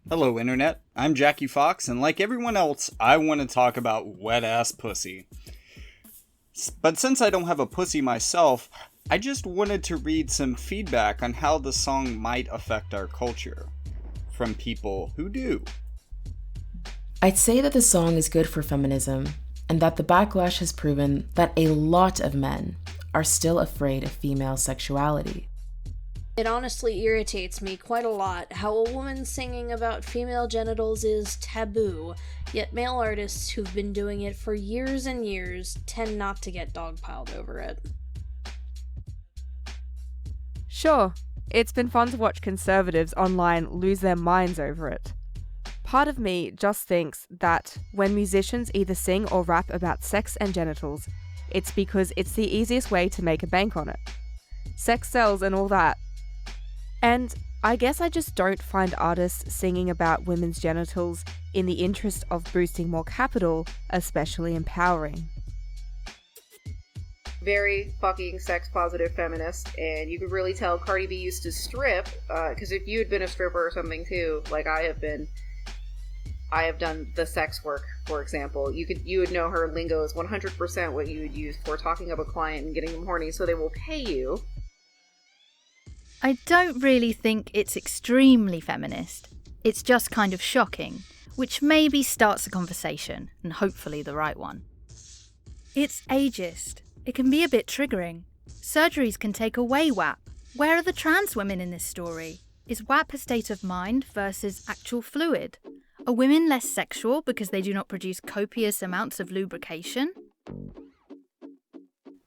Hello, Internet. I'm Jackie Fox, and like everyone else, I want to talk about wet-ass pussy. But since I don't have a pussy myself, I just wanted to read some feedback on how the song might affect our culture. From people who do. I'd say that the song is good for feminism, and that the backlash has proven that a lot of men are still afraid of female sexuality. It honestly irritates me quite a lot how a woman singing about female genitals is taboo, yet male artists who've been doing it for years and years tend not to get dogpiled over it. Sure, it's been fun to watch conservatives online lose their minds over it. Part of me just thinks that when musicians either sing or rap about sex and genitals, it's because it's the easiest way to make a bank on it. Sex sells and all that. And I guess I just don't find artists singing about women's genitals in the interest of boosting more capital especially empowering. Very fucking sex-positive feminist, and you could really tell Cardi B used to strip, because if you had been a stripper or something too, like I have been, I have done the sex work, for example, you would know her lingo is 100% what you would use for talking up a client and getting them horny so they will pay you. I don't really think it's extremely feminist. It's just kind of shocking, which maybe starts a conversation, and hopefully the right one. It's ageist. It can be a bit triggering. Surgeries can take away WAP. Where are the trans women in this story? Is WAP a state of mind versus actual fluid? Are women less sexual because they do not produce copious amounts of lubrication?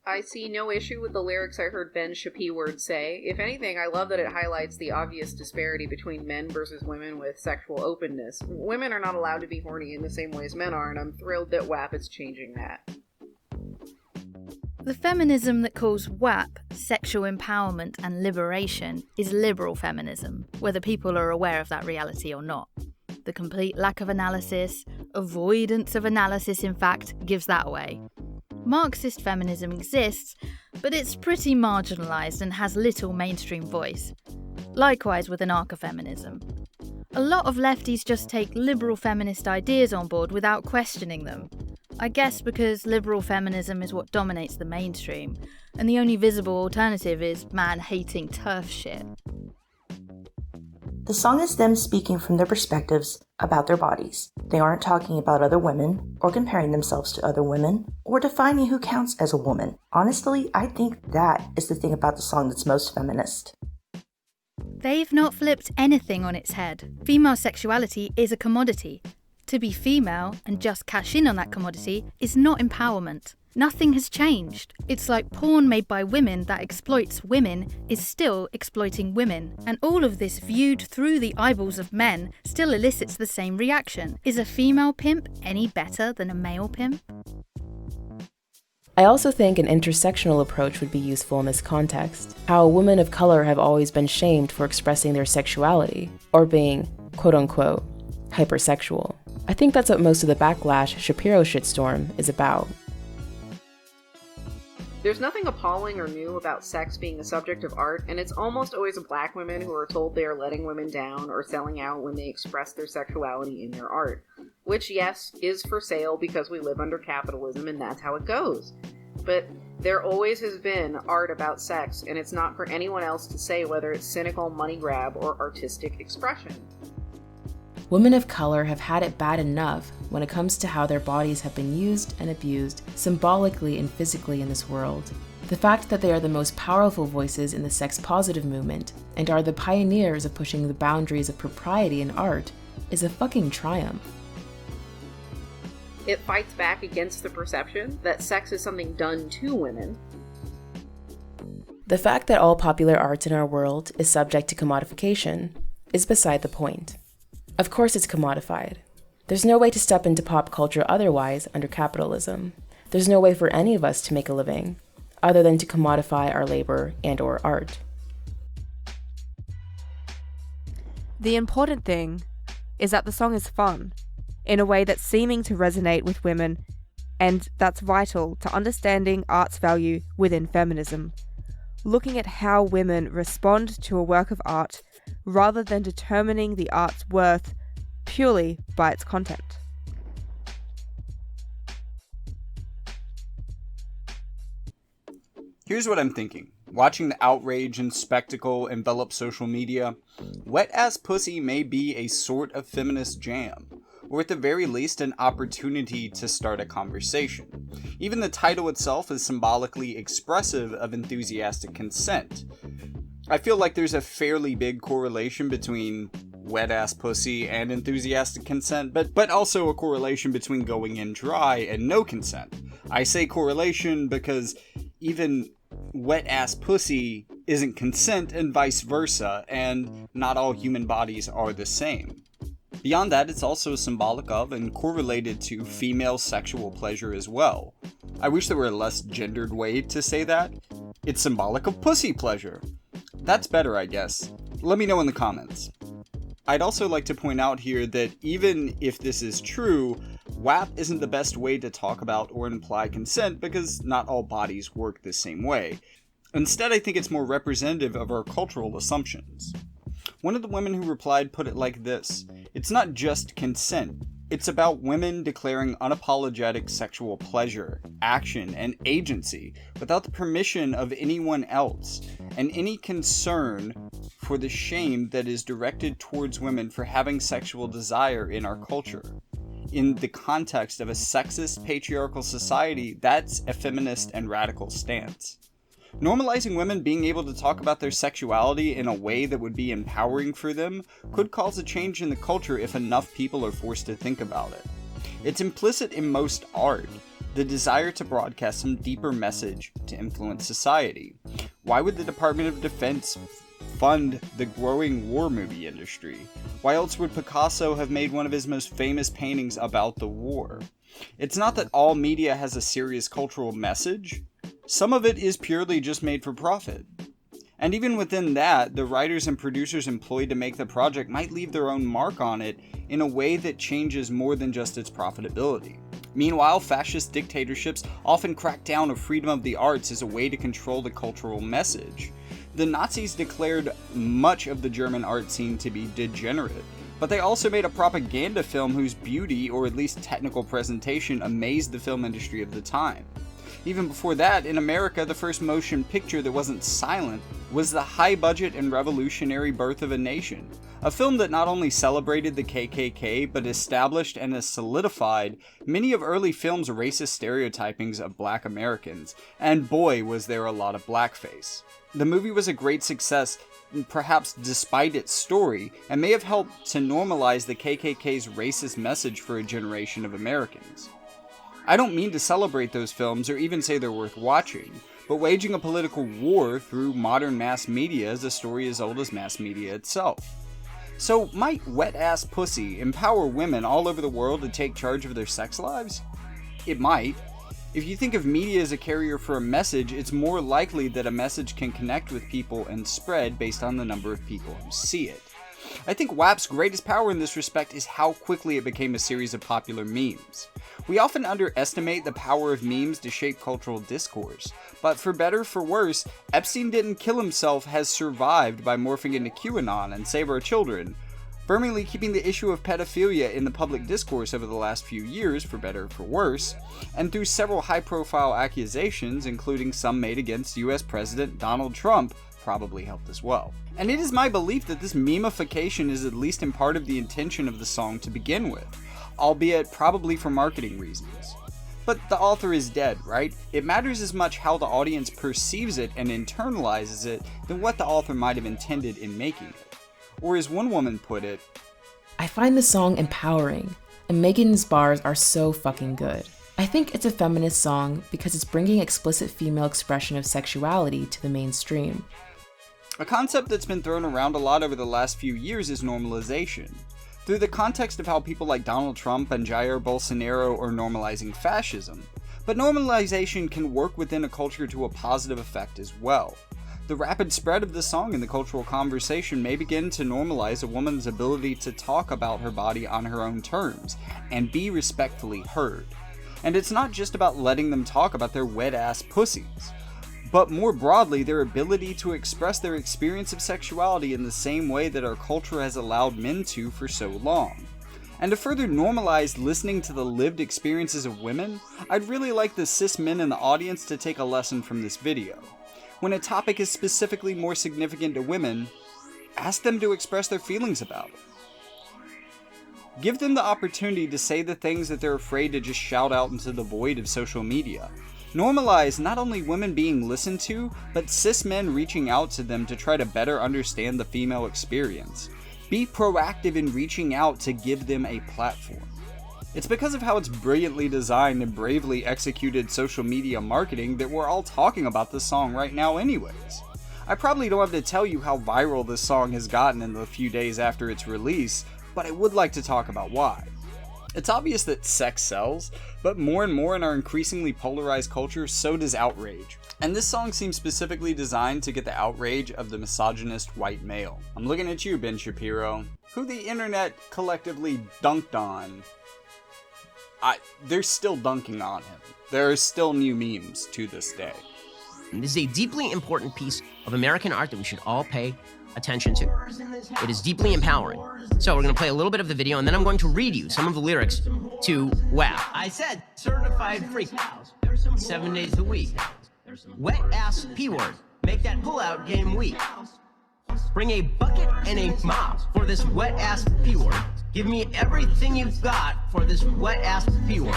I see no issue with the lyrics I heard Ben Shapiro say. If anything, I love that it highlights the obvious disparity between men versus women with sexual openness. Women are not allowed to be horny in the same way as men are, and I'm thrilled that WAP is changing that. The feminism that calls WAP sexual empowerment and liberation is liberal feminism, whether people are aware of that reality or not. The complete lack of analysis, avoidance of analysis in fact, gives that away. Marxist feminism exists, but it's pretty marginalised and has little mainstream voice. Likewise with anarcho-feminism. A lot of lefties just take liberal feminist ideas on board without questioning them. I guess because liberal feminism is what dominates the mainstream, and the only visible alternative is man-hating turf shit. The song is them speaking from their perspectives about their bodies. They aren't talking about other women, or comparing themselves to other women, or defining who counts as a woman. Honestly, I think that is the thing about the song that's most feminist. They've not flipped anything on its head. Female sexuality is a commodity. To be female and just cash in on that commodity is not empowerment. Nothing has changed. It's like porn made by women that exploits women is still exploiting women. And all of this viewed through the eyeballs of men still elicits the same reaction. Is a female pimp any better than a male pimp? I also think an intersectional approach would be useful in this context. How women of color have always been shamed for expressing their sexuality, or being, quote-unquote, hypersexual. I think that's what most of the backlash Shapiro shitstorm is about. There's nothing appalling or new about sex being a subject of art, and it's almost always black women who are told they are letting women down or selling out when they express their sexuality in their art. Which, yes, is for sale because we live under capitalism and that's how it goes. But there always has been art about sex, and it's not for anyone else to say whether it's cynical money grab or artistic expression. Women of color have had it bad enough when it comes to how their bodies have been used and abused symbolically and physically in this world. The fact that they are the most powerful voices in the sex-positive movement and are the pioneers of pushing the boundaries of propriety in art is a fucking triumph. It fights back against the perception that sex is something done to women. The fact that all popular art in our world is subject to commodification is beside the point. Of course it's commodified. There's no way to step into pop culture otherwise under capitalism. There's no way for any of us to make a living, other than to commodify our labor and/or art. The important thing is that the song is fun, in a way that's seeming to resonate with women, and that's vital to understanding art's value within feminism. Looking at how women respond to a work of art rather than determining the art's worth purely by its content. Here's what I'm thinking. Watching the outrage and spectacle envelop social media, wet-ass pussy may be a sort of feminist jam, or at the very least an opportunity to start a conversation. Even the title itself is symbolically expressive of enthusiastic consent. I feel like there's a fairly big correlation between wet-ass pussy and enthusiastic consent, but also a correlation between going in dry and no consent. I say correlation because even wet-ass pussy isn't consent and vice versa, and not all human bodies are the same. Beyond that, it's also symbolic of and correlated to female sexual pleasure as well. I wish there were a less gendered way to say that. It's symbolic of pussy pleasure. That's better, I guess. Let me know in the comments. I'd also like to point out here that even if this is true, WAP isn't the best way to talk about or imply consent because not all bodies work the same way. Instead, I think it's more representative of our cultural assumptions. One of the women who replied put it like this: "It's not just consent. It's about women declaring unapologetic sexual pleasure, action, and agency without the permission of anyone else, and any concern for the shame that is directed towards women for having sexual desire in our culture. In the context of a sexist, patriarchal society, that's a feminist and radical stance. Normalizing women being able to talk about their sexuality in a way that would be empowering for them could cause a change in the culture if enough people are forced to think about it. It's implicit in most art, the desire to broadcast some deeper message to influence society. Why would the Department of Defense fund the growing war movie industry? Why else would Picasso have made one of his most famous paintings about the war? It's not that all media has a serious cultural message. Some of it is purely just made for profit. And even within that, the writers and producers employed to make the project might leave their own mark on it in a way that changes more than just its profitability. Meanwhile, fascist dictatorships often crack down on freedom of the arts as a way to control the cultural message. The Nazis declared much of the German art scene to be degenerate, but they also made a propaganda film whose beauty, or at least technical presentation, amazed the film industry of the time. Even before that, in America, the first motion picture that wasn't silent was The High-Budget and Revolutionary Birth of a Nation, a film that not only celebrated the KKK, but established and has solidified many of early films' racist stereotypings of black Americans, and boy was there a lot of blackface. The movie was a great success, perhaps despite its story, and may have helped to normalize the KKK's racist message for a generation of Americans. I don't mean to celebrate those films or even say they're worth watching, but waging a political war through modern mass media is a story as old as mass media itself. So might wet-ass pussy empower women all over the world to take charge of their sex lives? It might. If you think of media as a carrier for a message, it's more likely that a message can connect with people and spread based on the number of people who see it. I think WAP's greatest power in this respect is how quickly it became a series of popular memes. We often underestimate the power of memes to shape cultural discourse, but for better or for worse, Epstein Didn't Kill Himself has survived by morphing into QAnon and Save Our Children, firmly keeping the issue of pedophilia in the public discourse over the last few years, for better or for worse, and through several high-profile accusations, including some made against US President Donald Trump, probably helped as well. And it is my belief that this memification is at least in part of the intention of the song to begin with, albeit probably for marketing reasons. But the author is dead, right? It matters as much how the audience perceives it and internalizes it than what the author might have intended in making it. Or as one woman put it, I find the song empowering, and Megan's bars are so fucking good. I think it's a feminist song because it's bringing explicit female expression of sexuality to the mainstream. A concept that's been thrown around a lot over the last few years is normalization. Through the context of how people like Donald Trump and Jair Bolsonaro are normalizing fascism. But normalization can work within a culture to a positive effect as well. The rapid spread of the song in the cultural conversation may begin to normalize a woman's ability to talk about her body on her own terms, and be respectfully heard. And it's not just about letting them talk about their wet-ass pussies, but more broadly their ability to express their experience of sexuality in the same way that our culture has allowed men to for so long. And to further normalize listening to the lived experiences of women, I'd really like the cis men in the audience to take a lesson from this video. When a topic is specifically more significant to women, ask them to express their feelings about it. Give them the opportunity to say the things that they're afraid to just shout out into the void of social media. Normalize not only women being listened to, but cis men reaching out to them to try to better understand the female experience. Be proactive in reaching out to give them a platform. It's because of how it's brilliantly designed and bravely executed social media marketing that we're all talking about this song right now anyways. I probably don't have to tell you how viral this song has gotten in the few days after its release, but I would like to talk about why. It's obvious that sex sells, but more and more in our increasingly polarized culture, so does outrage. And this song seems specifically designed to get the outrage of the misogynist white male. I'm looking at you, Ben Shapiro, who the internet collectively dunked on. They're still dunking on him. There are still new memes to this day. This is a deeply important piece of American art that we should all pay attention to. It is deeply empowering. So we're going to play a little bit of the video, and then I'm going to read you some of the lyrics to WAP. I said certified freak 7 days a week. Wet ass P-word. Make that pull-out game weak. Bring a bucket and a mop for this wet ass P-word. Give me everything you've got for this wet ass P-word.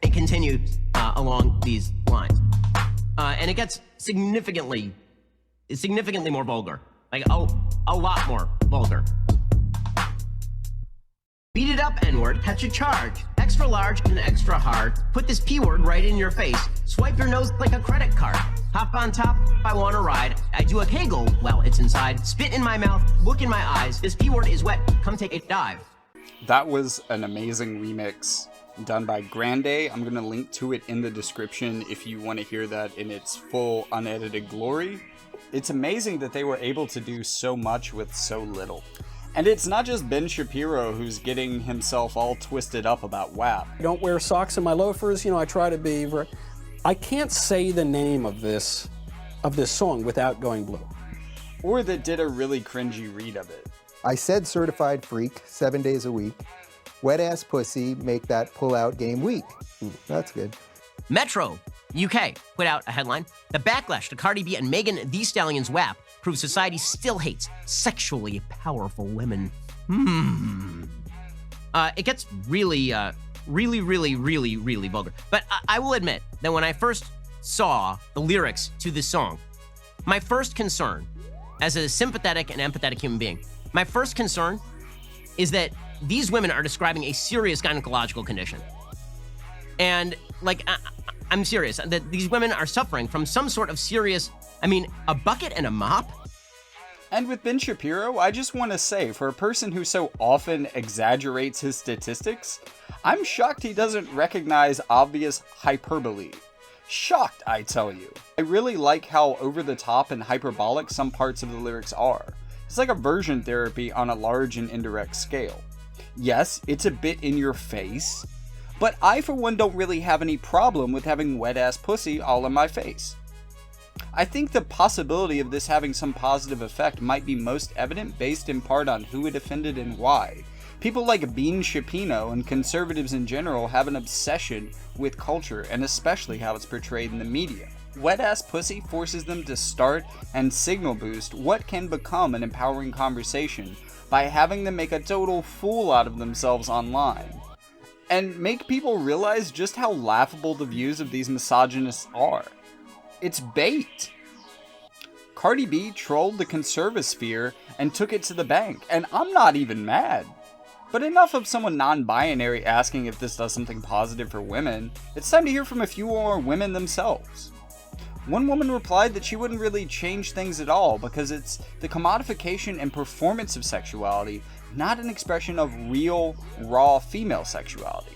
And continue along these lines. And it gets significantly more vulgar. Like, a lot more vulgar. Beat it up, N-word, catch a charge. Extra large and extra hard. Put this P-word right in your face. Swipe your nose like a credit card. Hop on top, I wanna ride. I do a kegel while it's inside. Spit in my mouth, look in my eyes. This P-word is wet, come take a dive. That was an amazing remix done by Grande. I'm going to link to it in the description if you want to hear that in its full unedited glory. It's amazing that they were able to do so much with so little. And it's not just Ben Shapiro who's getting himself all twisted up about WAP. I don't wear socks in my loafers, I try to be... I can't say the name of this song without going blue. Or that did a really cringy read of it. I said certified freak 7 days a week. Wet ass pussy, make that pull-out game weak. That's good. Metro, UK, put out a headline. The backlash to Cardi B and Megan Thee Stallion's WAP proves society still hates sexually powerful women. It gets really vulgar. But I will admit that when I first saw the lyrics to this song, my first concern, as a sympathetic and empathetic human being, my first concern is that these women are describing a serious gynecological condition. And, I'm serious, that these women are suffering from some sort of serious, a bucket and a mop? And with Ben Shapiro, I just want to say, for a person who so often exaggerates his statistics, I'm shocked he doesn't recognize obvious hyperbole. Shocked, I tell you. I really like how over-the-top and hyperbolic some parts of the lyrics are. It's like aversion therapy on a large and indirect scale. Yes, it's a bit in your face, but I for one don't really have any problem with having wet-ass pussy all in my face. I think the possibility of this having some positive effect might be most evident based in part on who it offended and why. People like Bean Shapiro and conservatives in general have an obsession with culture and especially how it's portrayed in the media. Wet-ass pussy forces them to start and signal boost what can become an empowering conversation by having them make a total fool out of themselves online. And make people realize just how laughable the views of these misogynists are. It's bait. Cardi B trolled the conservasphere and took it to the bank, and I'm not even mad. But enough of someone non-binary asking if this does something positive for women. It's time to hear from a few more women themselves. One woman replied that she wouldn't really change things at all because it's the commodification and performance of sexuality, not an expression of real, raw female sexuality.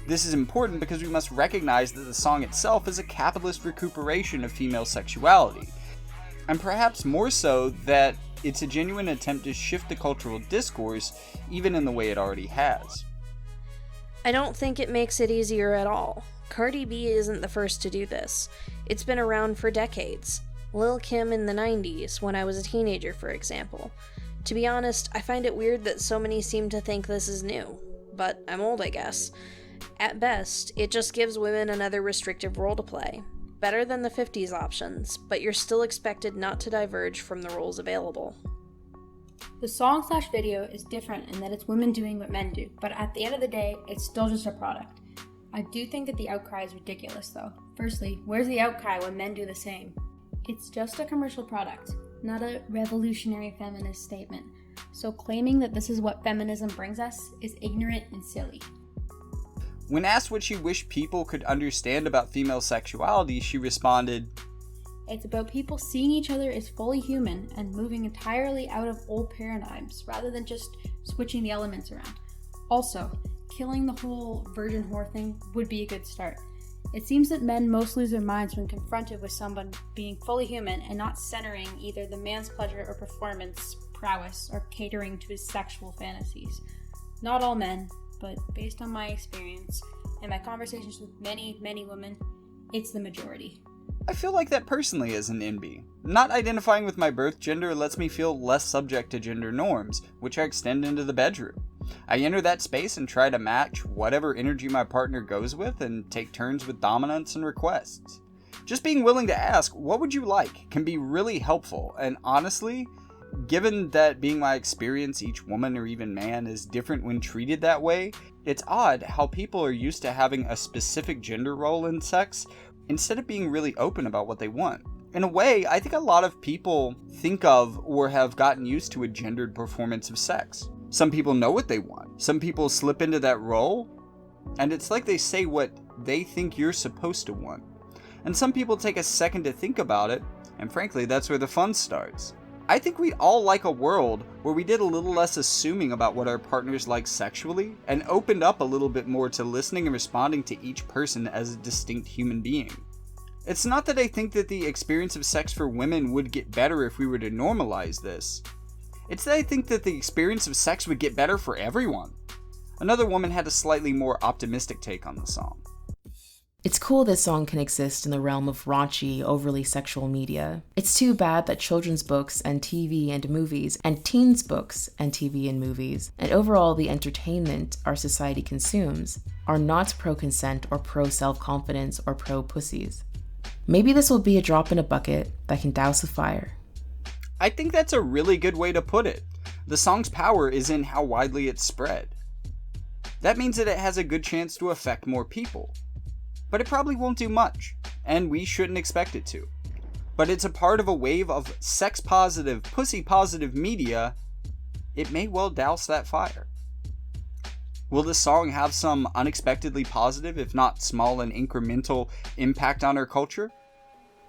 This is important because we must recognize that the song itself is a capitalist recuperation of female sexuality, and perhaps more so that it's a genuine attempt to shift the cultural discourse, even in the way it already has. I don't think it makes it easier at all. Cardi B isn't the first to do this. It's been around for decades. Lil' Kim in the 90s, when I was a teenager, for example. To be honest, I find it weird that so many seem to think this is new. but I'm old, I guess. At best, it just gives women another restrictive role to play. Better than the 50s options, but you're still expected not to diverge from the roles available. The song/video is different in that it's women doing what men do, but at the end of the day, it's still just a product. I do think that the outcry is ridiculous, though. Firstly, where's the outcry when men do the same? It's just a commercial product, not a revolutionary feminist statement. So claiming that this is what feminism brings us is ignorant and silly. When asked what she wished people could understand about female sexuality, she responded, "It's about people seeing each other as fully human and moving entirely out of old paradigms, rather than just switching the elements around. Also, killing the whole virgin whore thing would be a good start. It seems that men most lose their minds when confronted with someone being fully human and not centering either the man's pleasure or performance prowess or catering to his sexual fantasies. Not all men, but based on my experience and my conversations with many, many women, it's the majority." I feel like that personally as an NB. Not identifying with my birth gender lets me feel less subject to gender norms, which I extend into the bedroom. I enter that space and try to match whatever energy my partner goes with and take turns with dominance and requests. Just being willing to ask, "What would you like?" can be really helpful, and honestly, given that being my experience, each woman or even man is different when treated that way, it's odd how people are used to having a specific gender role in sex instead of being really open about what they want. In a way, I think a lot of people think of or have gotten used to a gendered performance of sex. Some people know what they want. Some people slip into that role, and it's like they say what they think you're supposed to want. And some people take a second to think about it, and frankly, that's where the fun starts. I think we'd all like a world where we did a little less assuming about what our partners like sexually, and opened up a little bit more to listening and responding to each person as a distinct human being. It's not that I think that the experience of sex for women would get better if we were to normalize this. It's that I think that the experience of sex would get better for everyone. Another woman had a slightly more optimistic take on the song. It's cool this song can exist in the realm of raunchy, overly sexual media. It's too bad that children's books and TV and movies, and teens' books and TV and movies, and overall the entertainment our society consumes, are not pro-consent or pro-self-confidence or pro-pussies. Maybe this will be a drop in a bucket that can douse a fire. I think that's a really good way to put it. The song's power is in how widely it's spread. That means that it has a good chance to affect more people. But it probably won't do much, and we shouldn't expect it to. But it's a part of a wave of sex-positive, pussy-positive media. It may well douse that fire. Will this song have some unexpectedly positive, if not small and incremental, impact on our culture?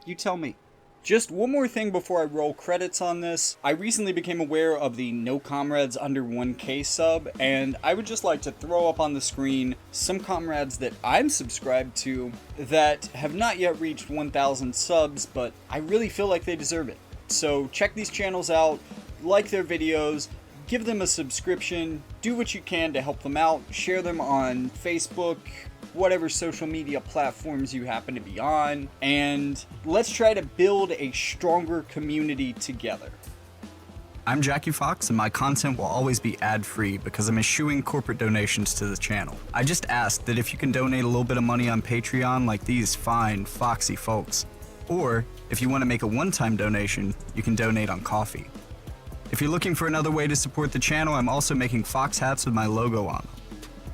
You tell me. Just one more thing before I roll credits on this. I recently became aware of the No Comrades Under 1K sub, and I would just like to throw up on the screen some comrades that I'm subscribed to that have not yet reached 1,000 subs, but I really feel like they deserve it. So check these channels out, like their videos, give them a subscription, do what you can to help them out, share them on Facebook, whatever social media platforms you happen to be on, and let's try to build a stronger community together. I'm Jackie Fox, and my content will always be ad-free because I'm eschewing corporate donations to the channel. I just ask that if you can donate a little bit of money on Patreon like these fine, foxy folks, or if you want to make a one-time donation, you can donate on Coffee. If you're looking for another way to support the channel, I'm also making Fox hats with my logo on them.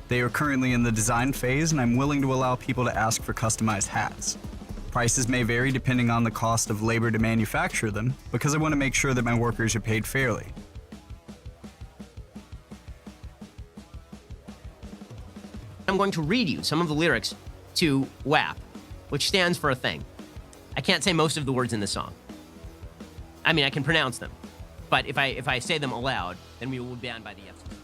They are currently in the design phase, and I'm willing to allow people to ask for customized hats. Prices may vary depending on the cost of labor to manufacture them, because I want to make sure that my workers are paid fairly. I'm going to read you some of the lyrics to WAP, which stands for a thing. I can't say most of the words in the song. I mean, I can pronounce them, but if I say them aloud, then we will be banned by the FCC.